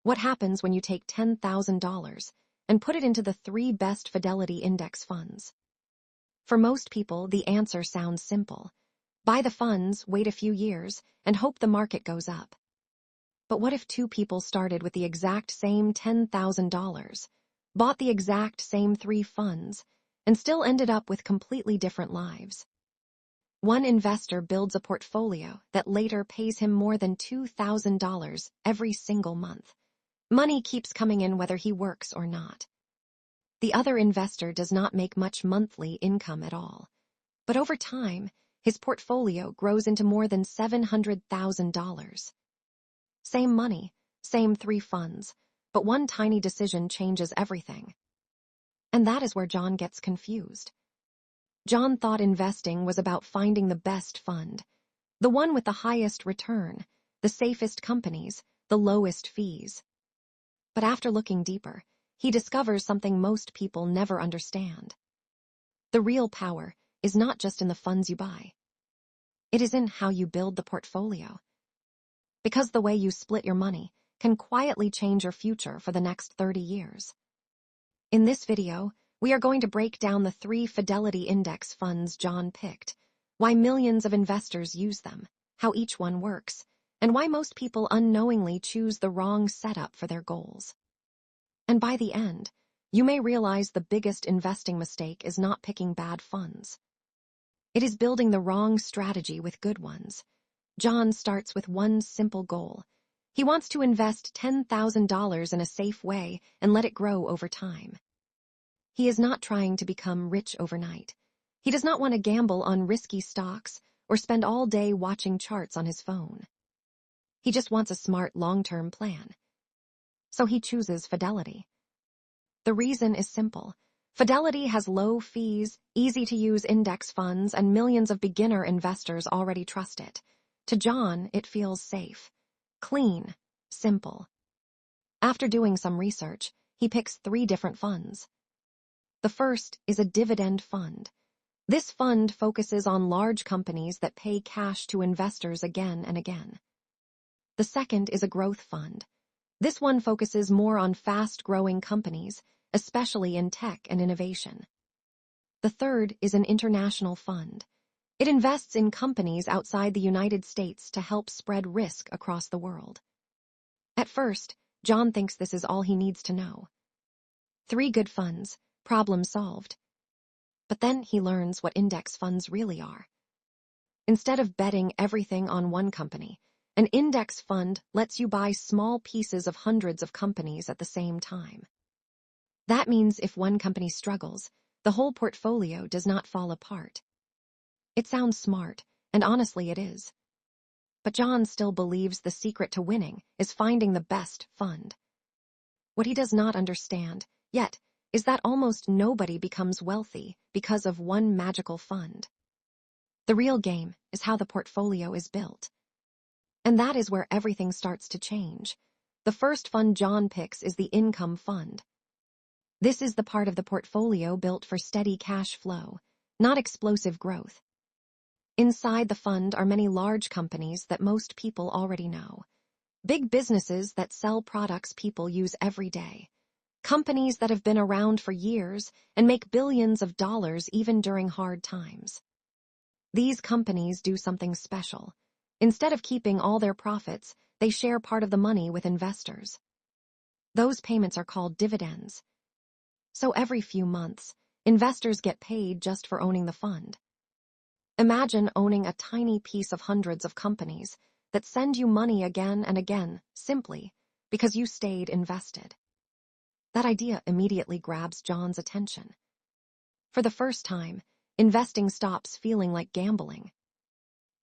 What happens when you take $10,000 and put it into the 3 best Fidelity index funds? For most people, the answer sounds simple. Buy the funds, wait a few years, and hope the market goes up. But what if 2 people started with the exact same $10,000, bought the exact same 3 funds, and still ended up with completely different lives? One investor builds a portfolio that later pays him more than $2,000 every single month. Money keeps coming in whether he works or not. The other investor does not make much monthly income at all. But over time, his portfolio grows into more than $700,000. Same money, same 3 funds, but one tiny decision changes everything. And that is where John gets confused. John thought investing was about finding the best fund, the one with the highest return, the safest companies, the lowest fees. But after looking deeper, he discovers something most people never understand. The real power is not just in the funds you buy. It is in how you build the portfolio. Because the way you split your money can quietly change your future for the next 30 years. In this video, we are going to break down the 3 Fidelity index funds John picked, why millions of investors use them, how each one works, and why most people unknowingly choose the wrong setup for their goals. And by the end, you may realize the biggest investing mistake is not picking bad funds. It is building the wrong strategy with good ones. John starts with one simple goal. He wants to invest $10,000 in a safe way and let it grow over time. He is not trying to become rich overnight. He does not want to gamble on risky stocks or spend all day watching charts on his phone. He just wants a smart long-term plan. So he chooses Fidelity. The reason is simple. Fidelity has low fees, easy-to-use index funds, and millions of beginner investors already trust it. To John, it feels safe, clean, simple. After doing some research, he picks 3 different funds. The first is a dividend fund. This fund focuses on large companies that pay cash to investors again and again. The second is a growth fund. This one focuses more on fast-growing companies, especially in tech and innovation. The third is an international fund. It invests in companies outside the United States to help spread risk across the world. At first, John thinks this is all he needs to know. 3 good funds, problem solved. But then he learns what index funds really are. Instead of betting everything on one company, an index fund lets you buy small pieces of hundreds of companies at the same time. That means if one company struggles, the whole portfolio does not fall apart. It sounds smart, and honestly it is. But John still believes the secret to winning is finding the best fund. What he does not understand, yet, is that almost nobody becomes wealthy because of one magical fund. The real game is how the portfolio is built. And that is where everything starts to change. The first fund John picks is the income fund. This is the part of the portfolio built for steady cash flow, not explosive growth. Inside the fund are many large companies that most people already know. Big businesses that sell products people use every day. Companies that have been around for years and make billions of dollars even during hard times. These companies do something special. Instead of keeping all their profits, they share part of the money with investors. Those payments are called dividends. So every few months, investors get paid just for owning the fund. Imagine owning a tiny piece of hundreds of companies that send you money again and again, simply because you stayed invested. That idea immediately grabs John's attention. For the first time, investing stops feeling like gambling.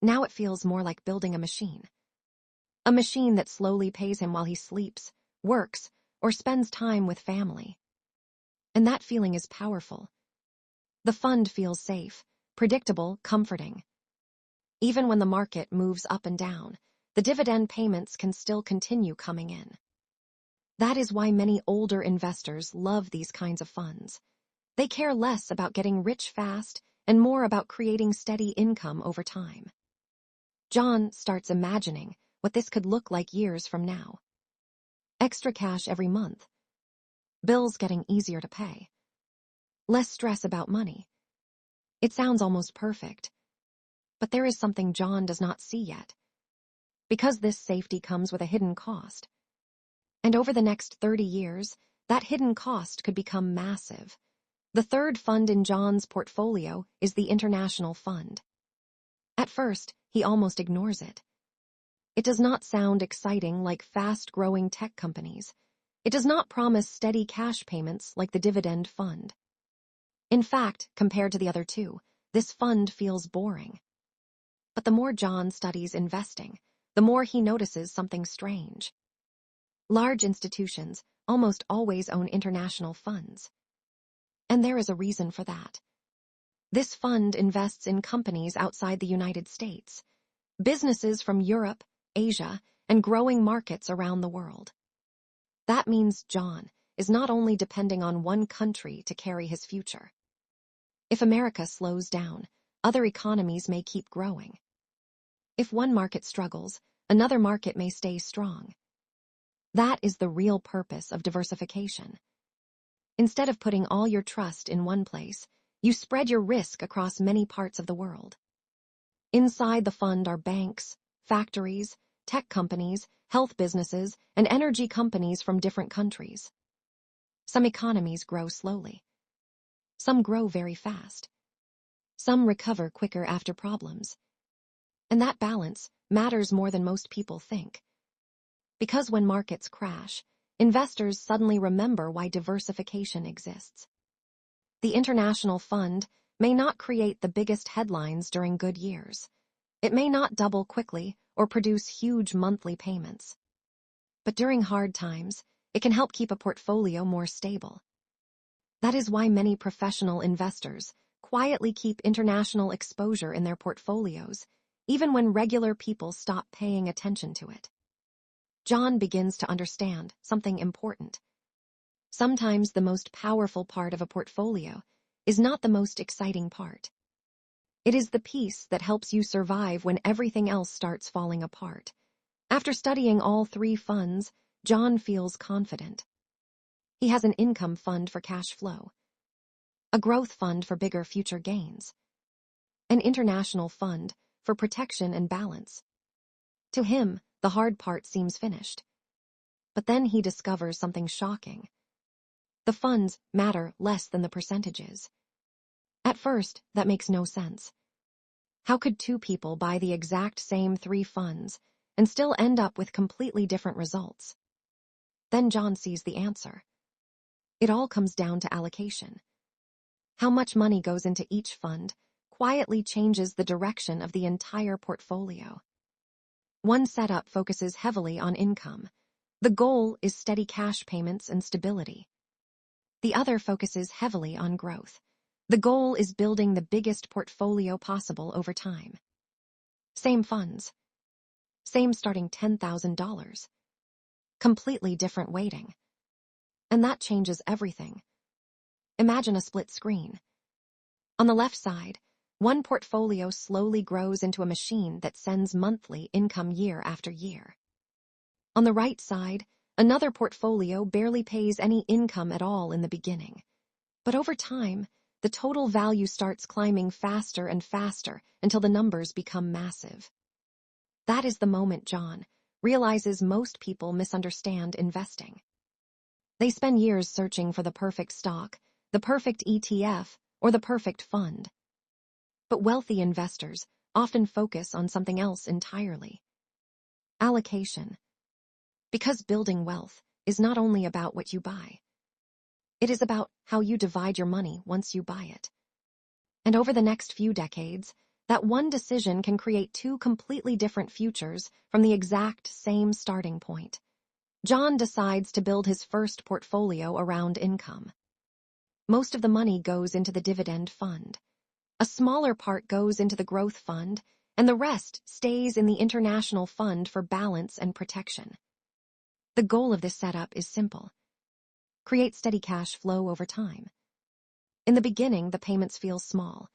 Now it feels more like building a machine. A machine that slowly pays him while he sleeps, works, or spends time with family. And that feeling is powerful. The fund feels safe, predictable, comforting. Even when the market moves up and down, the dividend payments can still continue coming in. That is why many older investors love these kinds of funds. They care less about getting rich fast and more about creating steady income over time. John starts imagining what this could look like years from now. Extra cash every month. Bills getting easier to pay. Less stress about money. It sounds almost perfect. But there is something John does not see yet. Because this safety comes with a hidden cost. And over the next 30 years, that hidden cost could become massive. The third fund in John's portfolio is the International Fund. At first, he almost ignores it. It does not sound exciting like fast-growing tech companies. It does not promise steady cash payments like the dividend fund. In fact, compared to the other two, this fund feels boring. But the more John studies investing, the more he notices something strange. Large institutions almost always own international funds. And there is a reason for that. This fund invests in companies outside the United States, businesses from Europe, Asia, and growing markets around the world. That means John is not only depending on one country to carry his future. If America slows down, other economies may keep growing. If one market struggles, another market may stay strong. That is the real purpose of diversification. Instead of putting all your trust in one place, you spread your risk across many parts of the world. Inside the fund are banks, factories, tech companies, health businesses, and energy companies from different countries. Some economies grow slowly. Some grow very fast. Some recover quicker after problems. And that balance matters more than most people think. Because when markets crash, investors suddenly remember why diversification exists. The International Fund may not create the biggest headlines during good years. It may not double quickly or produce huge monthly payments. But during hard times, it can help keep a portfolio more stable. That is why many professional investors quietly keep international exposure in their portfolios, even when regular people stop paying attention to it. John begins to understand something important. Sometimes the most powerful part of a portfolio is not the most exciting part. It is the piece that helps you survive when everything else starts falling apart. After studying all three funds, John feels confident. He has an income fund for cash flow, a growth fund for bigger future gains, an international fund for protection and balance. To him, the hard part seems finished. But then he discovers something shocking. The funds matter less than the percentages. At first, that makes no sense. How could two people buy the exact same three funds and still end up with completely different results? Then John sees the answer. It all comes down to allocation. How much money goes into each fund quietly changes the direction of the entire portfolio. One setup focuses heavily on income. The goal is steady cash payments and stability. The other focuses heavily on growth. The goal is building the biggest portfolio possible over time. Same funds. Same starting $10,000. Completely different weighting. And that changes everything. Imagine a split screen. On the left side, one portfolio slowly grows into a machine that sends monthly income year after year. On the right side, another portfolio barely pays any income at all in the beginning. But over time, the total value starts climbing faster and faster until the numbers become massive. That is the moment John realizes most people misunderstand investing. They spend years searching for the perfect stock, the perfect ETF, or the perfect fund. But wealthy investors often focus on something else entirely. Allocation. Because building wealth is not only about what you buy. It is about how you divide your money once you buy it. And over the next few decades, that one decision can create two completely different futures from the exact same starting point. John decides to build his first portfolio around income. Most of the money goes into the dividend fund. A smaller part goes into the growth fund, and the rest stays in the international fund for balance and protection. The goal of this setup is simple. Create steady cash flow over time. In the beginning, the payments feel small.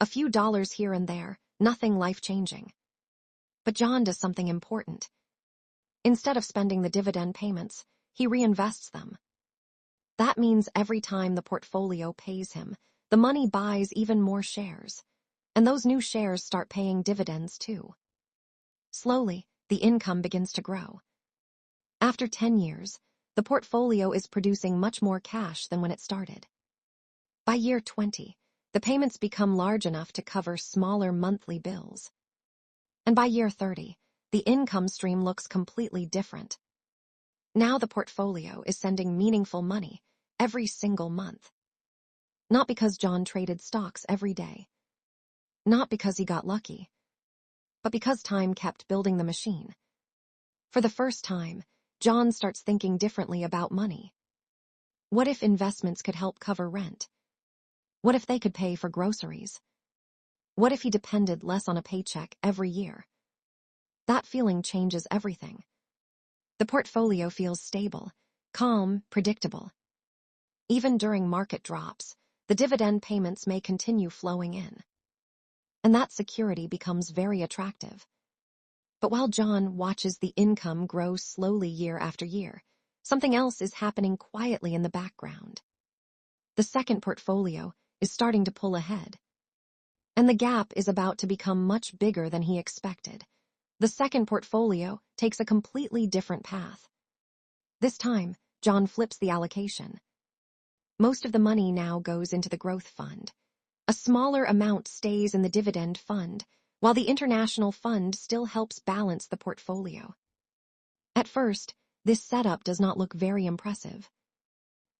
A few dollars here and there, nothing life-changing. But John does something important. Instead of spending the dividend payments, he reinvests them. That means every time the portfolio pays him, the money buys even more shares. And those new shares start paying dividends too. Slowly, the income begins to grow. After 10 years, the portfolio is producing much more cash than when it started. By year 20, the payments become large enough to cover smaller monthly bills. And by year 30, the income stream looks completely different. Now the portfolio is sending meaningful money every single month. Not because John traded stocks every day. Not because he got lucky. But because time kept building the machine. For the first time, John starts thinking differently about money. What if investments could help cover rent? What if they could pay for groceries? What if he depended less on a paycheck every year? That feeling changes everything. The portfolio feels stable, calm, predictable. Even during market drops, the dividend payments may continue flowing in. And that security becomes very attractive. But while John watches the income grow slowly year after year, something else is happening quietly in the background. The second portfolio is starting to pull ahead. And the gap is about to become much bigger than he expected. The second portfolio takes a completely different path. This time, John flips the allocation. Most of the money now goes into the growth fund. A smaller amount stays in the dividend fund, while the international fund still helps balance the portfolio. At first, this setup does not look very impressive.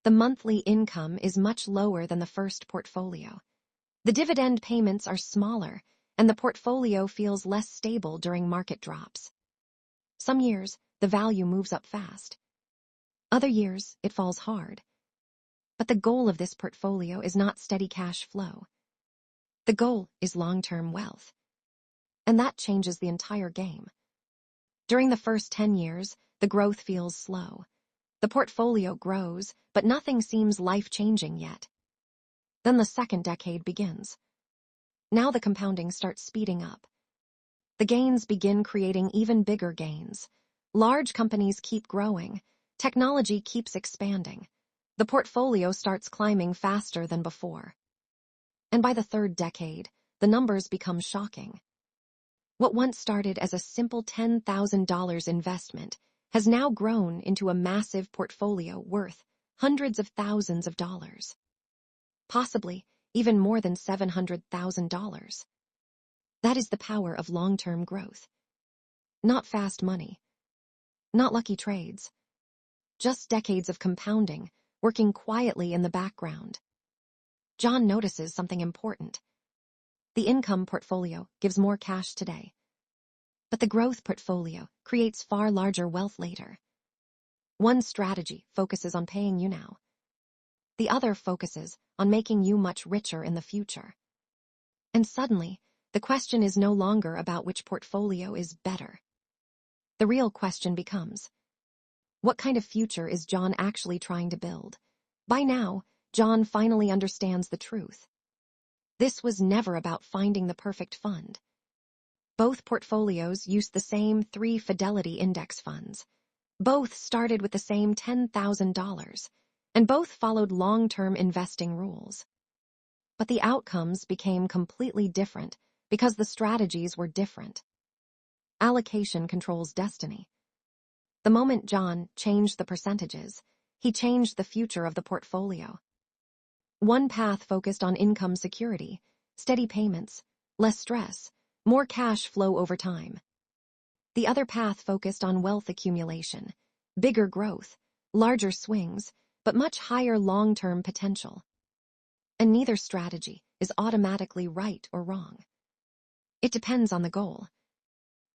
The monthly income is much lower than the first portfolio. The dividend payments are smaller, and the portfolio feels less stable during market drops. Some years, the value moves up fast. Other years, it falls hard. But the goal of this portfolio is not steady cash flow. The goal is long-term wealth. And that changes the entire game. During the first 10 years, the growth feels slow. The portfolio grows, but nothing seems life-changing yet. Then the second decade begins. Now the compounding starts speeding up. The gains begin creating even bigger gains. Large companies keep growing. Technology keeps expanding. The portfolio starts climbing faster than before. And by the third decade, the numbers become shocking. What once started as a simple $10,000 investment has now grown into a massive portfolio worth hundreds of thousands of dollars. Possibly even more than $700,000. That is the power of long-term growth. Not fast money. Not lucky trades. Just decades of compounding, working quietly in the background. John notices something important. The income portfolio gives more cash today. But the growth portfolio creates far larger wealth later. One strategy focuses on paying you now. The other focuses on making you much richer in the future. And suddenly, the question is no longer about which portfolio is better. The real question becomes, what kind of future is John actually trying to build? By now, John finally understands the truth. This was never about finding the perfect fund. Both portfolios used the same 3 Fidelity index funds. Both started with the same $10,000, and both followed long-term investing rules. But the outcomes became completely different because the strategies were different. Allocation controls destiny. The moment John changed the percentages, he changed the future of the portfolio. One path focused on income security, steady payments, less stress, more cash flow over time. The other path focused on wealth accumulation, bigger growth, larger swings, but much higher long-term potential. And neither strategy is automatically right or wrong. It depends on the goal.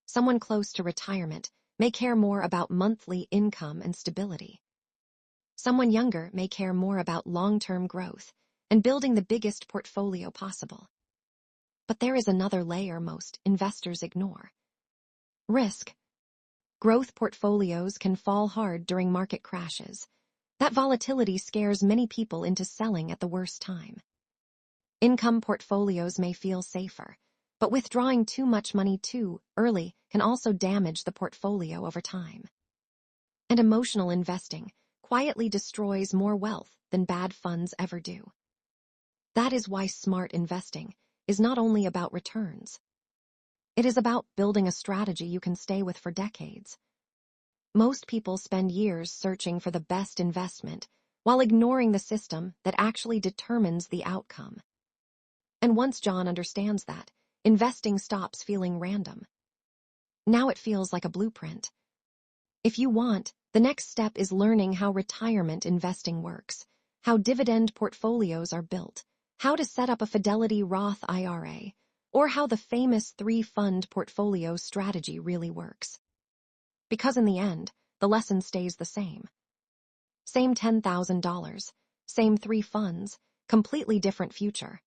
Someone close to retirement may care more about monthly income and stability. Someone younger may care more about long-term growth and building the biggest portfolio possible. But there is another layer most investors ignore. Risk. Growth portfolios can fall hard during market crashes. That volatility scares many people into selling at the worst time. Income portfolios may feel safer, but withdrawing too much money too early can also damage the portfolio over time. And emotional investing quietly destroys more wealth than bad funds ever do. That is why smart investing is not only about returns. It is about building a strategy you can stay with for decades. Most people spend years searching for the best investment while ignoring the system that actually determines the outcome. And once John understands that, investing stops feeling random. Now it feels like a blueprint. If you want, the next step is learning how retirement investing works, how dividend portfolios are built, how to set up a Fidelity Roth IRA, or how the famous three-fund portfolio strategy really works. Because in the end, the lesson stays the same. Same $10,000, same three funds, completely different future.